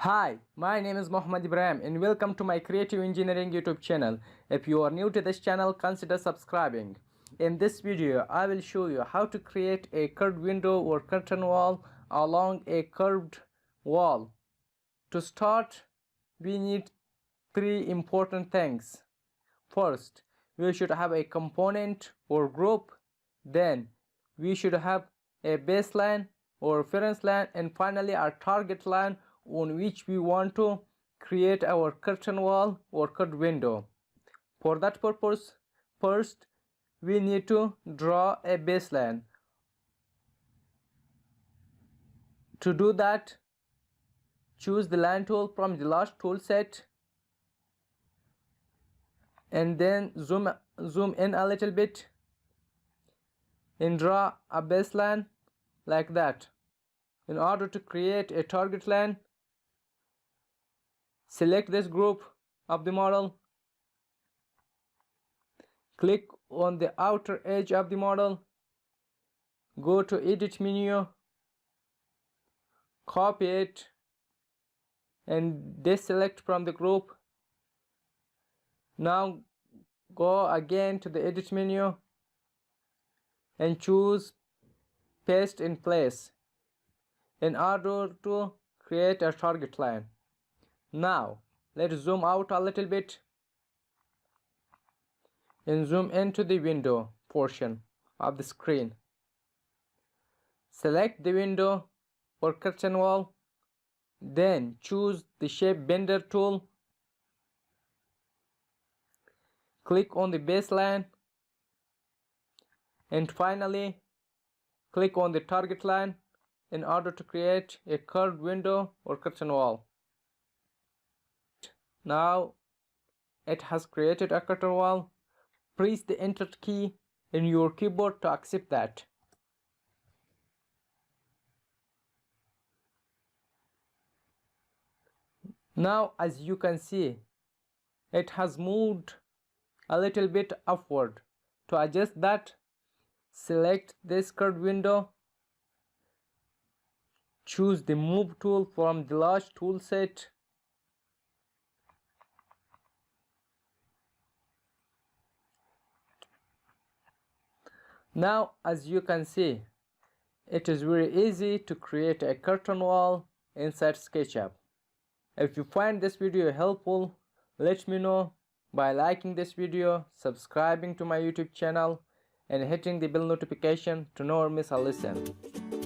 Hi, my name is Mohammad Ibrahim and welcome to my Creative Engineering YouTube channel. If you are new to this channel, consider subscribing. In this video, I will show you how to create a curved window or curtain wall along a curved wall. To start, we need three important things. First, we should have a component or group. Then, we should have a baseline or reference line, and finally our target line on which we want to create our curtain wall or curved window. For that purpose, first we need to draw a baseline. To do that, choose the line tool from the last tool set and then zoom in a little bit and draw a baseline like that. In order to create a target line, select this group of the model, click on the outer edge of the model, go to edit menu, copy it and deselect from the group. Now go again to the edit menu and choose paste in place in order to create a target line. Now let's zoom out a little bit and zoom into the window portion of the screen. Select the window or curtain wall, then choose the shape bender tool, click on the baseline, and finally click on the target line in order to create a curved window or curtain wall. Now it has created a curtain wall. Press the enter key in your keyboard to accept that. Now as you can see, it has moved a little bit upward. To adjust that, select this curved window, choose the move tool from the last tool set, now as you can see, it is very easy to create a curtain wall inside SketchUp. If you find this video helpful, let me know by liking this video, subscribing to my YouTube channel, and hitting the bell notification to never miss a lesson.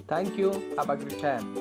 Thank you. Have a great time.